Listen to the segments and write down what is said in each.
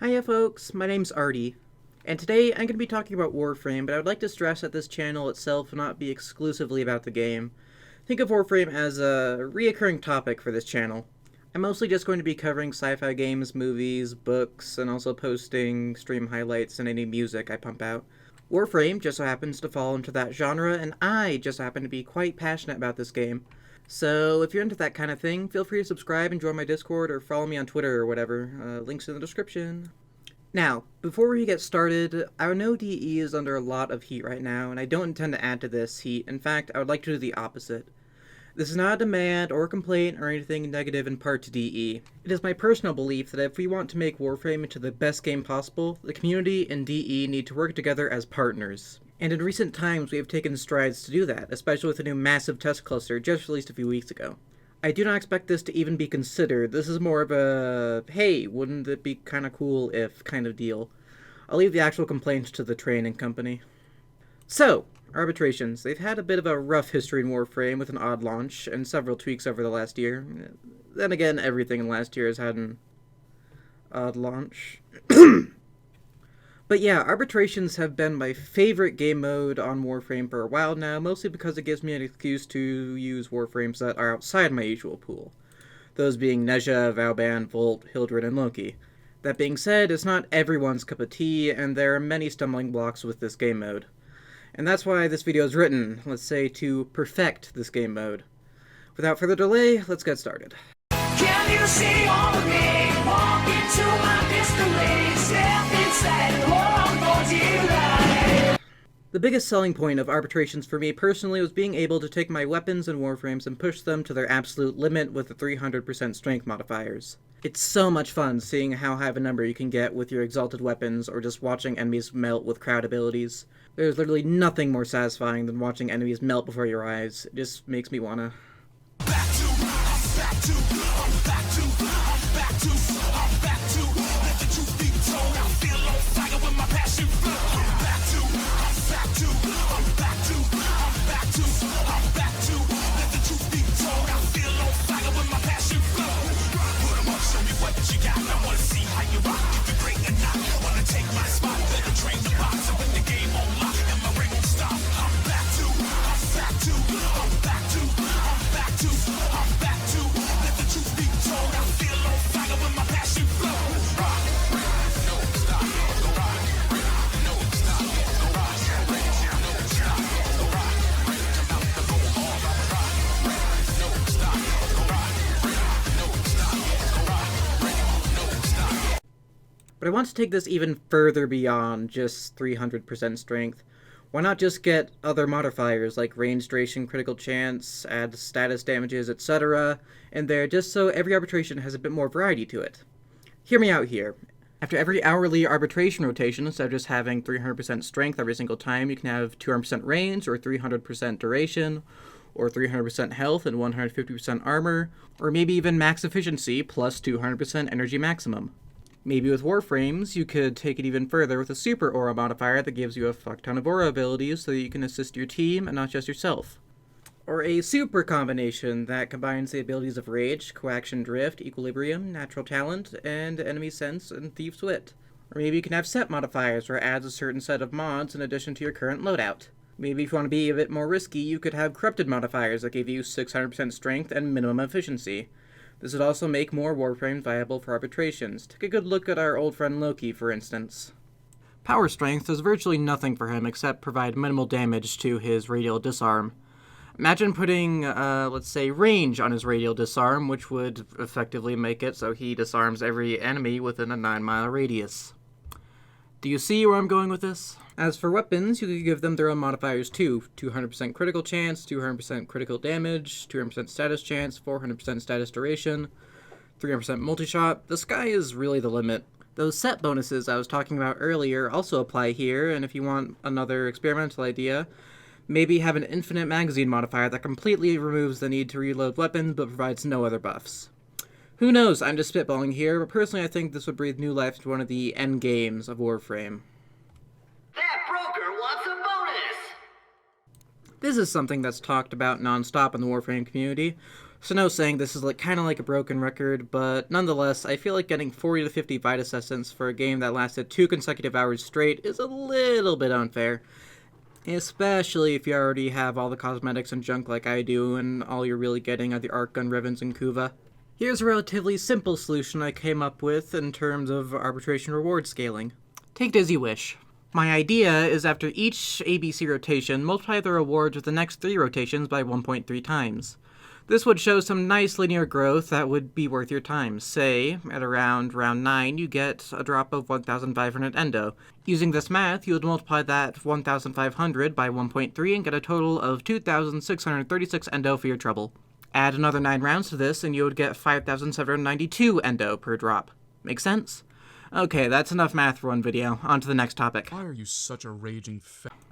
Hiya folks, my name's Artie, and today I'm going to be talking about Warframe, but I would like to stress that this channel itself will not be exclusively about the game. Think of Warframe as a reoccurring topic for this channel. I'm mostly just going to be covering sci-fi games, movies, books, and also posting stream highlights and any music I pump out. Warframe just so happens to fall into that genre, and I just happen to be quite passionate about this game. So if you're into that kind of thing, feel free to subscribe and join my Discord or follow me on Twitter or whatever. Links in the description. Now, before we get started, I know DE is under a lot of heat right now, and I don't intend to add to this heat. In fact, I would like to do the opposite. This is not a demand or a complaint or anything negative in part to DE. It is my personal belief that if we want to make Warframe into the best game possible, the community and DE need to work together as partners. And in recent times we have taken strides to do that, especially with the new massive test cluster just released a few weeks ago. I do not expect this to even be considered. This is more of a, hey, wouldn't it be kinda cool if kind of deal. I'll leave the actual complaints to the training company. So, arbitrations. They've had a bit of a rough history in Warframe with an odd launch and several tweaks over the last year. Then again, everything in last year has had an odd launch. But yeah, arbitrations have been my favorite game mode on Warframe for a while now, mostly because it gives me an excuse to use Warframes that are outside my usual pool. Those being Nezha, Vauban, Volt, Hildred, and Loki. That being said, it's not everyone's cup of tea, and there are many stumbling blocks with this game mode. And that's why this video is written, let's say, to perfect this game mode. Without further delay, let's get started. Can you see all of me? Walk into my disbelief. Step inside and hold on for dear life. The biggest selling point of arbitrations for me personally was being able to take my weapons and warframes and push them to their absolute limit with the 300% strength modifiers. It's so much fun seeing how high of a number you can get with your exalted weapons or just watching enemies melt with crowd abilities. There's literally nothing more satisfying than watching enemies melt before your eyes. It just makes me wanna... But I want to take this even further beyond just 300% strength. Why not just get other modifiers like range duration, critical chance, add status damages, etc. in there just so every arbitration has a bit more variety to it. Hear me out here. After every hourly arbitration rotation, instead of just having 300% strength every single time, you can have 200% range, or 300% duration, or 300% health and 150% armor, or maybe even max efficiency plus 200% energy maximum. Maybe with Warframes, you could take it even further with a super aura modifier that gives you a fuck ton of aura abilities so that you can assist your team and not just yourself. Or a super combination that combines the abilities of Rage, Coaction Drift, Equilibrium, Natural Talent, and Enemy Sense and Thief's Wit. Or maybe you can have set modifiers where it adds a certain set of mods in addition to your current loadout. Maybe if you want to be a bit more risky, you could have corrupted modifiers that give you 600% strength and minimum efficiency. This would also make more Warframes viable for arbitrations. Take a good look at our old friend Loki, for instance. Power strength does virtually nothing for him except provide minimal damage to his radial disarm. Imagine putting, let's say, range on his radial disarm, which would effectively make it so he disarms every enemy within a 9-mile radius. Do you see where I'm going with this? As for weapons, you could give them their own modifiers too. 200% critical chance, 200% critical damage, 200% status chance, 400% status duration, 300% multi-shot. The sky is really the limit. Those set bonuses I was talking about earlier also apply here, and if you want another experimental idea, maybe have an infinite magazine modifier that completely removes the need to reload weapons but provides no other buffs. Who knows, I'm just spitballing here, but personally I think this would breathe new life into one of the end games of Warframe. That broker wants a bonus! This is something that's talked about non-stop in the Warframe community. So no saying this is kind of like a broken record, but nonetheless, I feel like getting 40 to 50 Vitus Essence for a game that lasted 2 consecutive hours straight is a little bit unfair. Especially if you already have all the cosmetics and junk like I do, and all you're really getting are the arc gun ribbons and Kuva. Here's a relatively simple solution I came up with in terms of arbitration reward scaling. Take it as you wish. My idea is after each ABC rotation, multiply the rewards with the next 3 rotations by 1.3 times. This would show some nice linear growth that would be worth your time. Say, at around round 9, you get a drop of 1,500 endo. Using this math, you would multiply that 1,500 by 1.3 and get a total of 2,636 endo for your trouble. Add another 9 rounds to this and you would get 5,792 endo per drop. Make sense? Okay, that's enough math for one video. On to the next topic. Why are you such a raging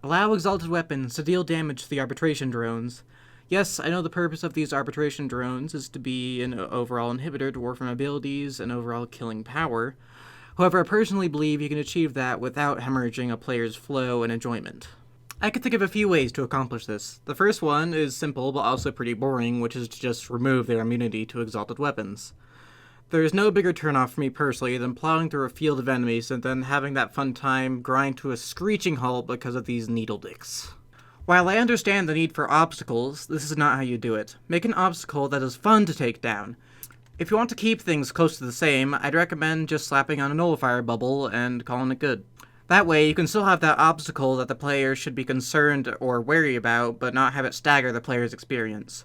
Allow exalted weapons to deal damage to the arbitration drones. Yes, I know the purpose of these arbitration drones is to be an overall inhibitor to Warframe abilities and overall killing power. However, I personally believe you can achieve that without hemorrhaging a player's flow and enjoyment. I can think of a few ways to accomplish this. The first one is simple but also pretty boring, which is to just remove their immunity to exalted weapons. There is no bigger turnoff for me personally than plowing through a field of enemies and then having that fun time grind to a screeching halt because of these needle dicks. While I understand the need for obstacles, this is not how you do it. Make an obstacle that is fun to take down. If you want to keep things close to the same, I'd recommend just slapping on a nullifier bubble and calling it good. That way, you can still have that obstacle that the player should be concerned or wary about, but not have it stagger the player's experience.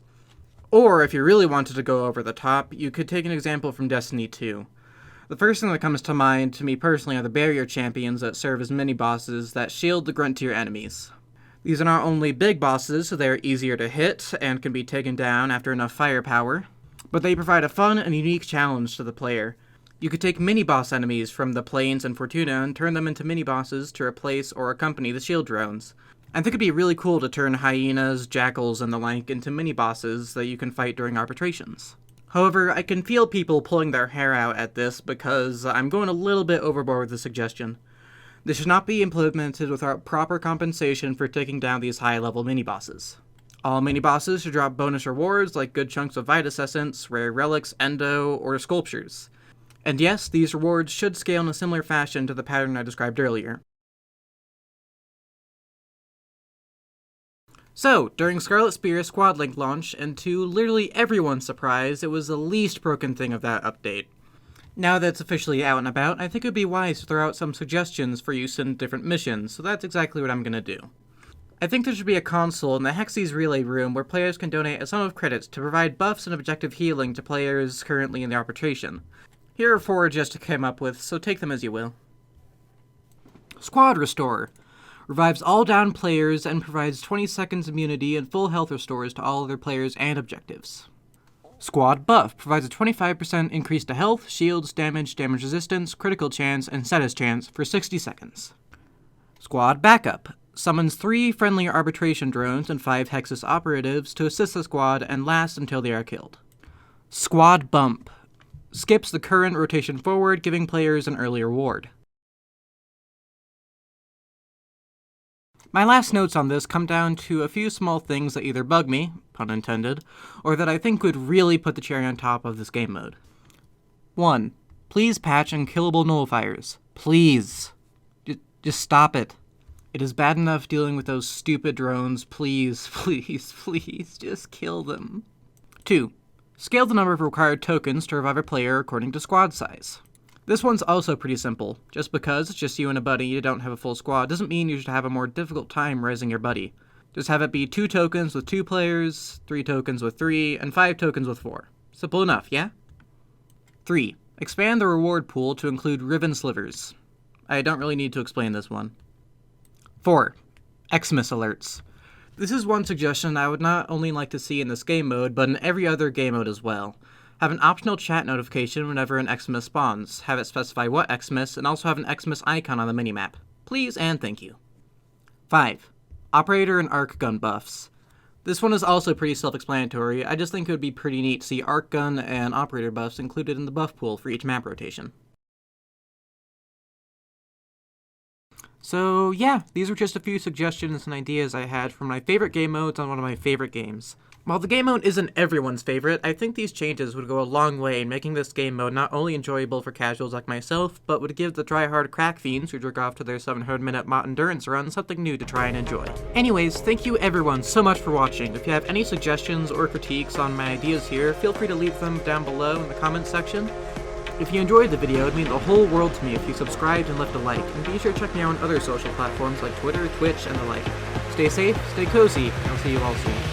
Or, if you really wanted to go over the top, you could take an example from Destiny 2. The first thing that comes to mind to me personally are the barrier champions that serve as mini-bosses that shield the grunt tier enemies. These are not only big bosses, so they are easier to hit and can be taken down after enough firepower, but they provide a fun and unique challenge to the player. You could take mini-boss enemies from the Plains and Fortuna and turn them into mini-bosses to replace or accompany the shield drones. I think it'd be really cool to turn hyenas, jackals, and the like into mini-bosses that you can fight during arbitrations. However, I can feel people pulling their hair out at this because I'm going a little bit overboard with the suggestion. This should not be implemented without proper compensation for taking down these high-level mini-bosses. All mini-bosses should drop bonus rewards like good chunks of Vitus Essence, rare relics, endo, or sculptures. And yes, these rewards should scale in a similar fashion to the pattern I described earlier. So, during Scarlet Spear's Squad Link launch, and to literally everyone's surprise, it was the least broken thing of that update. Now that it's officially out and about, I think it would be wise to throw out some suggestions for use in different missions, so that's exactly what I'm going to do. I think there should be a console in the Hexy's Relay Room where players can donate a sum of credits to provide buffs and objective healing to players currently in the arbitration. Here are 4 just came up with, so take them as you will. Squad Restore. Revives all down players and provides 20 seconds immunity and full health restores to all other players and objectives. Squad Buff provides a 25% increase to health, shields, damage resistance, critical chance, and status chance for 60 seconds. Squad Backup summons 3 friendly arbitration drones and 5 Hexus operatives to assist the squad and last until they are killed. Squad Bump skips the current rotation forward, giving players an early reward. My last notes on this come down to a few small things that either bug me, pun intended, or that I think would really put the cherry on top of this game mode. 1. Please patch unkillable nullifiers. Please. Just stop it. It is bad enough dealing with those stupid drones. Please, please, please, just kill them. 2. Scale the number of required tokens to revive a player according to squad size. This one's also pretty simple. Just because it's just you and a buddy, you don't have a full squad, doesn't mean you should have a more difficult time raising your buddy. Just have it be 2 tokens with 2 players, 3 tokens with 3, and 5 tokens with 4. Simple enough, yeah? 3. Expand the reward pool to include ribbon slivers. I don't really need to explain this one. 4. Xmas alerts. This is one suggestion I would not only like to see in this game mode, but in every other game mode as well. Have an optional chat notification whenever an Xmas spawns, have it specify what Xmas, and also have an Xmas icon on the minimap. Please and thank you. 5. Operator and arc gun buffs. This one is also pretty self-explanatory. I just think it would be pretty neat to see arc gun and operator buffs included in the buff pool for each map rotation. So yeah, these were just a few suggestions and ideas I had from my favorite game modes on one of my favorite games. While the game mode isn't everyone's favorite, I think these changes would go a long way in making this game mode not only enjoyable for casuals like myself, but would give the try-hard crack fiends who jerk off to their 700-minute mod endurance run something new to try and enjoy. Anyways, thank you everyone so much for watching. If you have any suggestions or critiques on my ideas here, feel free to leave them down below in the comments section. If you enjoyed the video, it'd mean the whole world to me if you subscribed and left a like, and be sure to check me out on other social platforms like Twitter, Twitch, and the like. Stay safe, stay cozy, and I'll see you all soon.